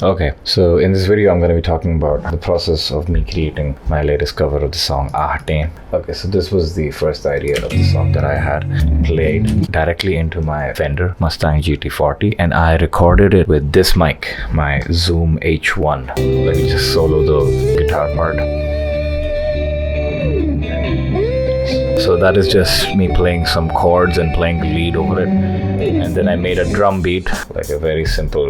Okay, so in this video I'm going to be talking about the process of me creating my latest cover of the song Aahatein. Okay, so this was the first idea of the song that I had played directly into my Fender Mustang GT40, and I recorded it with this mic, my Zoom H1. Let me just solo the guitar part. So that is just me playing some chords and playing the lead over it, and then I made a drum beat, like a very simple,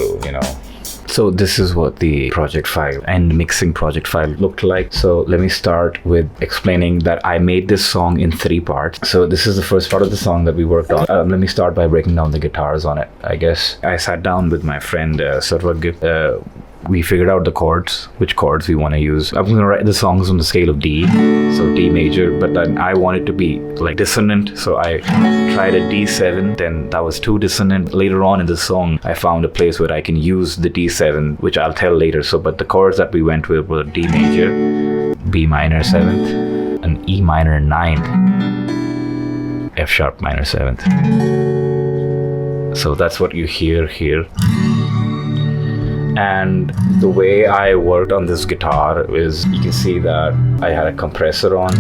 So this is what the project file and mixing project file looked like. So let me start with explaining that I made this song in 3 parts. So this is the first part of the song that we worked on. Let me start by breaking down the guitars on it. I guess I sat down with my friend Sarvagya. We figured out the chords, which chords we want to use. I'm going to write the songs on the scale of D, so D major, but then I want it to be like dissonant, so I tried a D7, then that was too dissonant. Later on in the song, I found a place where I can use the D7, which I'll tell later. So, but the chords that we went with were D major, B minor 7th, an E minor 9th, F sharp minor 7th. So that's what you hear here. And the way I worked on this guitar is, you can see that I had a compressor on.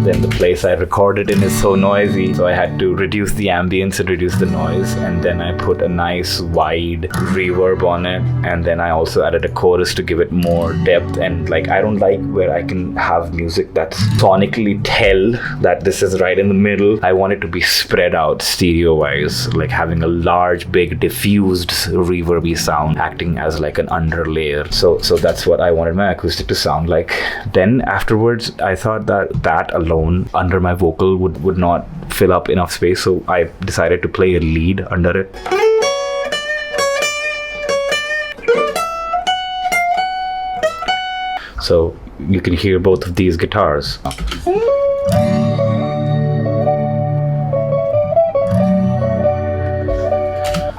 Then the place I recorded in is so noisy, so I had to reduce the ambience and reduce the noise. And then I put a nice wide reverb on it. And then I also added a chorus to give it more depth. And I don't like where I can have music that sonically tell that this is right in the middle. I want it to be spread out stereo-wise, like having a large, big, diffused, reverby sound acting as like an underlayer. So that's what I wanted my acoustic to sound like. Then afterwards, I thought that alone under my vocal would not fill up enough space, so I decided to play a lead under it. So you can hear both of these guitars.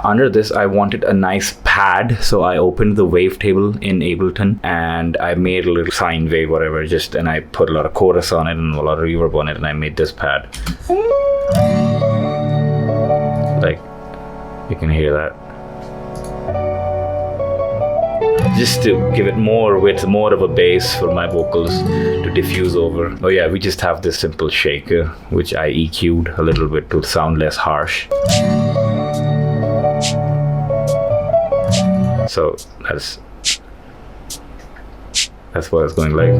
Under this, I wanted a nice pad, so I opened the wavetable in Ableton and I made a little sine wave, whatever, and I put a lot of chorus on it and a lot of reverb on it, and I made this pad. Like, you can hear that. Just to give it more width, more of a bass for my vocals to diffuse over. Oh yeah, we just have this simple shaker, which I EQ'd a little bit to sound less harsh. So that's what it's going like.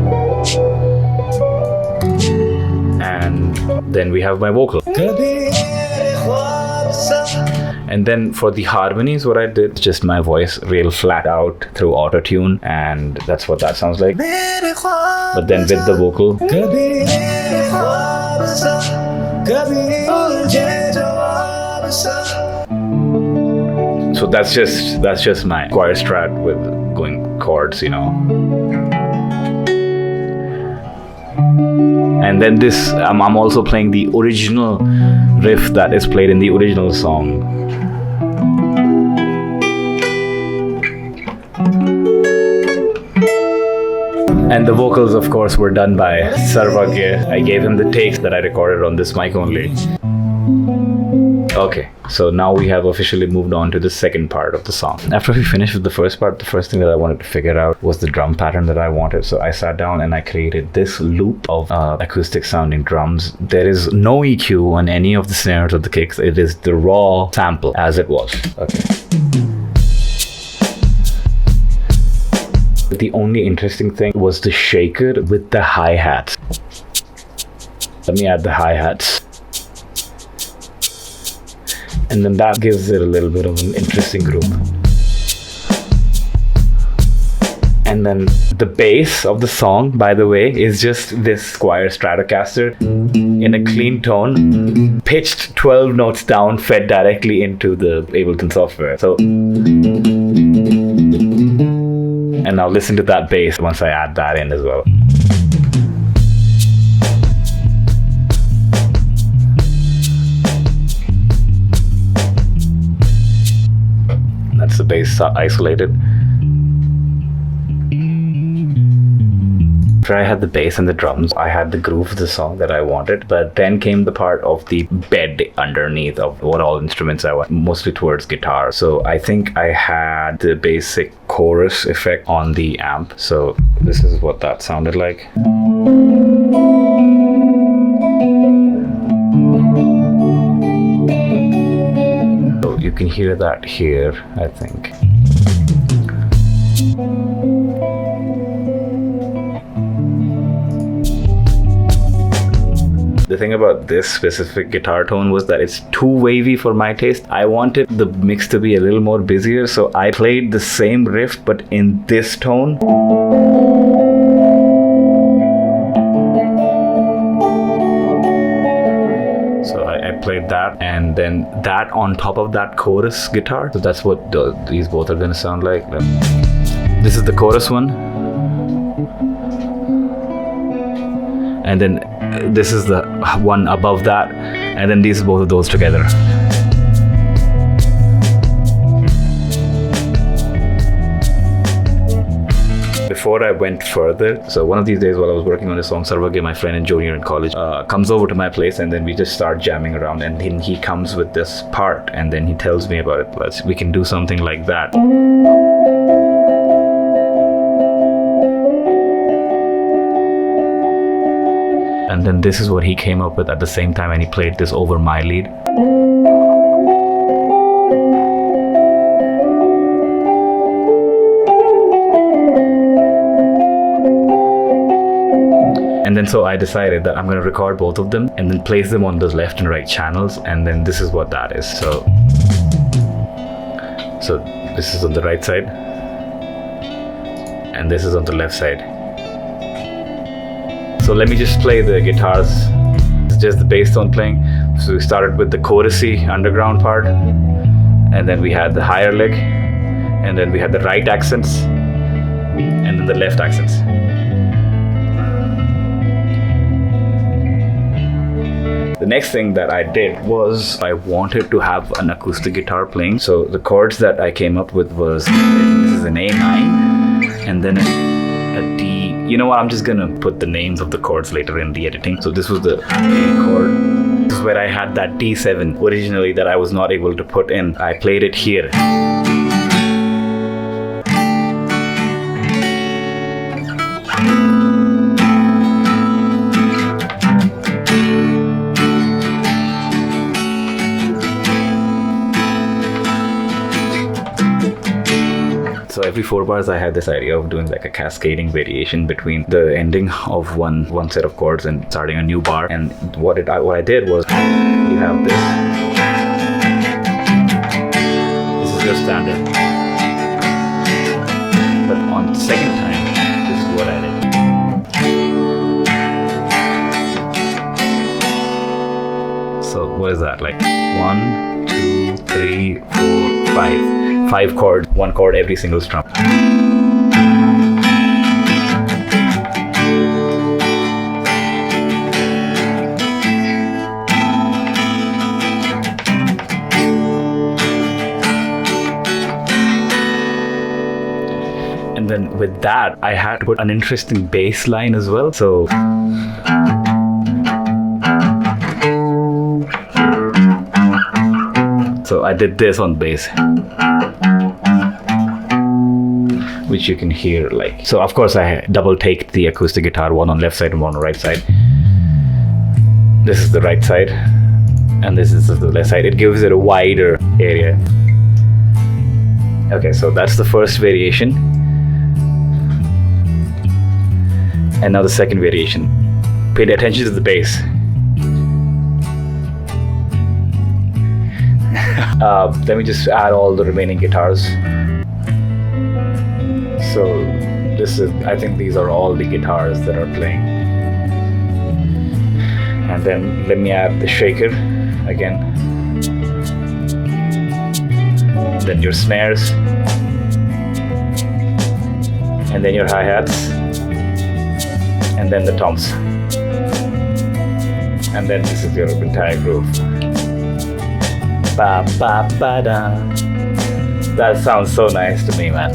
And then we have my vocal. And then for the harmonies, what I did, just my voice real flat out through auto-tune, and that's what that sounds like. But then with the vocal. So that's just my choir strat with going chords, And then this, I'm also playing the original riff that is played in the original song. And the vocals, of course, were done by Sarvagya. I gave him the takes that I recorded on this mic only. Okay, so now we have officially moved on to the second part of the song. After we finished with the first part, the first thing that I wanted to figure out was the drum pattern that I wanted. So I sat down and I created this loop of acoustic sounding drums. There is no EQ on any of the snares or the kicks. It is the raw sample as it was. Okay. The only interesting thing was the shaker with the hi-hats. Let me add the hi-hats. And then that gives it a little bit of an interesting groove. And then the bass of the song, by the way, is just this Squier Stratocaster in a clean tone, pitched 12 notes down, fed directly into the Ableton software. So, and now listen to that bass once I add that in as well. That's the bass isolated. After I had the bass and the drums, I had the groove of the song that I wanted, but then came the part of the bed underneath of what all instruments I want, mostly towards guitar. So I think I had the basic chorus effect on the amp. So this is what that sounded like. So you can hear that here, I think. The thing about this specific guitar tone was that it's too wavy for my taste. I wanted the mix to be a little more busier, so I played the same riff but in this tone. So I played that, and then that on top of that chorus guitar. So that's what these both are gonna sound like. This is the chorus one. And then this is the one above that, and then these both of those together. Before I went further, so one of these days while I was working on a song, Sarvagya, my friend and junior in college, comes over to my place, and then we just start jamming around, and then he comes with this part, and then he tells me about it. We can do something like that. And then this is what he came up with at the same time, and he played this over my lead. And then so I decided that I'm going to record both of them and then place them on those left and right channels, and then this is what that is. So this is on the right side, and this is on the left side. So let me just play the guitars. It's just the bass tone playing. So we started with the chorusy underground part, and then we had the higher leg, and then we had the right accents, and then the left accents. The next thing that I did was I wanted to have an acoustic guitar playing. So the chords that I came up with was, this is an A9, and then a D. You know what, I'm just gonna put the names of the chords later in the editing. So this was the A chord. This is where I had that D7 originally that I was not able to put in. I played it here. So every 4 bars I had this idea of doing like a cascading variation between the ending of one set of chords and starting a new bar. And what I did was, you have this. This is your standard. But on the second time, this is what I did. So what is that, like 1, 2, 3, 4, 5. 5 chords, 1 chord every single strum. And then with that, I had to put an interesting bass line as well. So I did this on bass, which you can hear like. So of course I double taked the acoustic guitar, one on left side and one on right side. This is the right side, and this is the left side. It gives it a wider area. Okay, so that's the first variation. And now the second variation. Pay attention to the bass. Let me just add all the remaining guitars. So I think these are all the guitars that are playing. And then let me add the shaker again. Then your snares. And then your hi-hats. And then the toms. And then this is your entire groove. Ba ba ba da. That sounds so nice to me, man.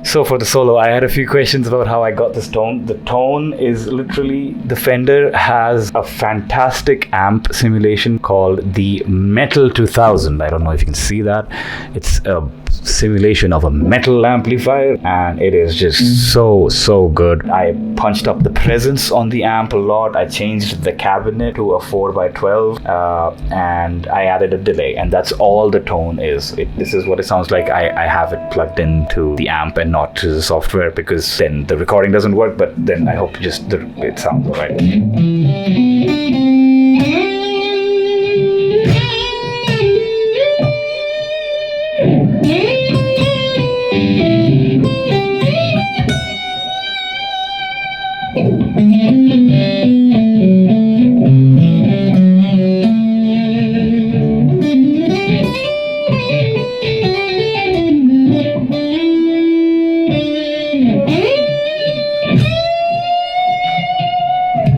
So for the solo, I had a few questions about how I got this tone. The tone is literally, the Fender has a fantastic amp simulation called the Metal 2000. I don't know if you can see that. It's a simulation of a metal amplifier, and it is just so good. I punched up the presence on the amp a lot. I changed the cabinet to a 4x12, and I added a delay, and that's all the tone is. This is what it sounds like. I have it plugged into the amp and not to the software, because then the recording doesn't work, but then I hope it sounds alright.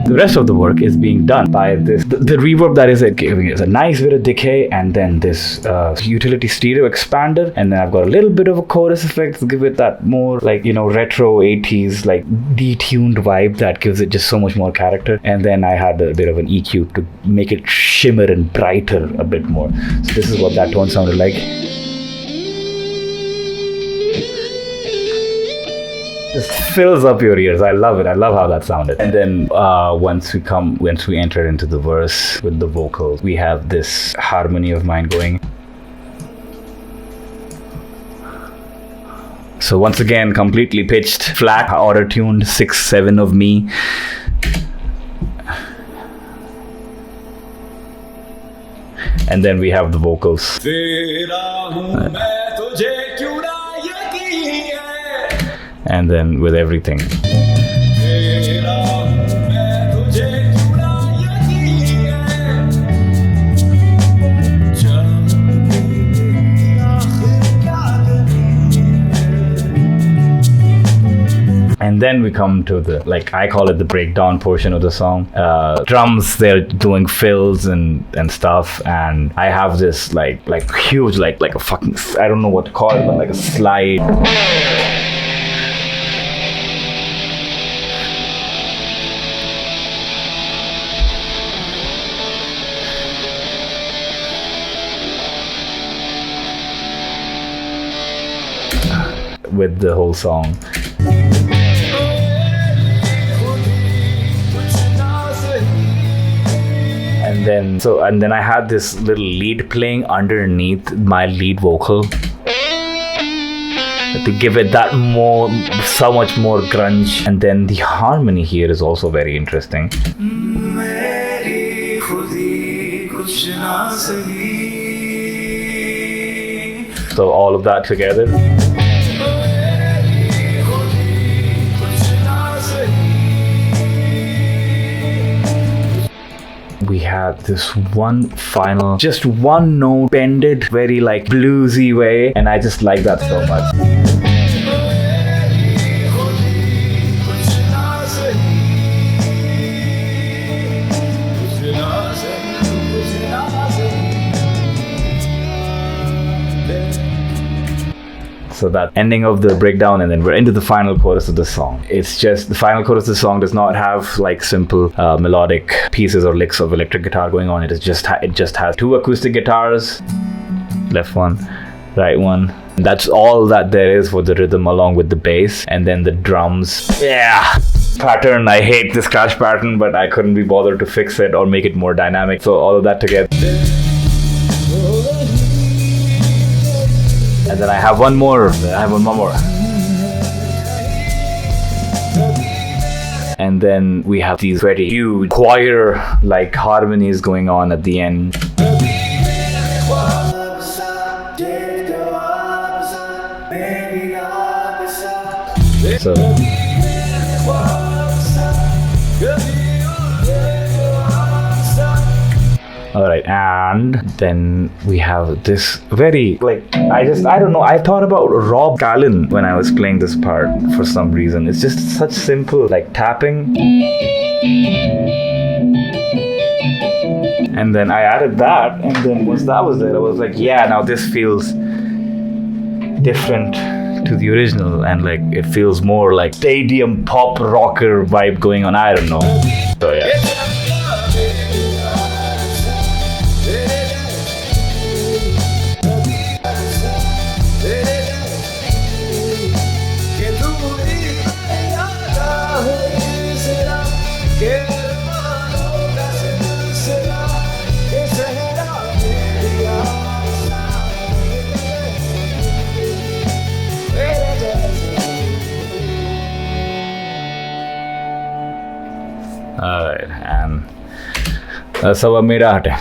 The rest of the work is being done by this. The reverb that is giving is a nice bit of decay, and then this utility stereo expander, and then I've got a little bit of a chorus effect to give it that more like, you know, retro 80s like detuned vibe that gives it just so much more character. And then I had a bit of an EQ to make it shimmer and brighter a bit more. So this is what that tone sounded like. Just fills up your ears. I love it. I love how that sounded. And then once we enter into the verse with the vocals, we have this harmony of mine going. So once again, completely pitched, flat, auto-tuned, 6/7 of me. And then we have the vocals. And then with everything. And then we come to the, like, I call it the breakdown portion of the song. Drums, they're doing fills and stuff, and I have this like huge like a fucking, I don't know what to call it, but like a slide. With the whole song. And then I had this little lead playing underneath my lead vocal to give it that so much more grunge. And then the harmony here is also very interesting. So all of that together. We had this one final, just one note bended very like bluesy way, and I just like that so much. So that ending of the breakdown, and then we're into the final chorus of the song. It's just the final chorus of the song does not have like simple melodic pieces or licks of electric guitar going on. It just has two acoustic guitars, left one, right one. And that's all that there is for the rhythm, along with the bass, and then the drums. Yeah, pattern. I hate this crash pattern, but I couldn't be bothered to fix it or make it more dynamic. So all of that together. And then I have one more. And then we have these very huge choir like harmonies going on at the end. So alright, and then we have this very, like, I don't know, I thought about Rob Callan when I was playing this part for some reason. It's just such simple, like, tapping. And then I added that, and then once that was there, I was like, yeah, now this feels different to the original, and like it feels more like stadium pop rocker vibe going on. I don't know. So yeah. Alright, and that's our made Aahatein.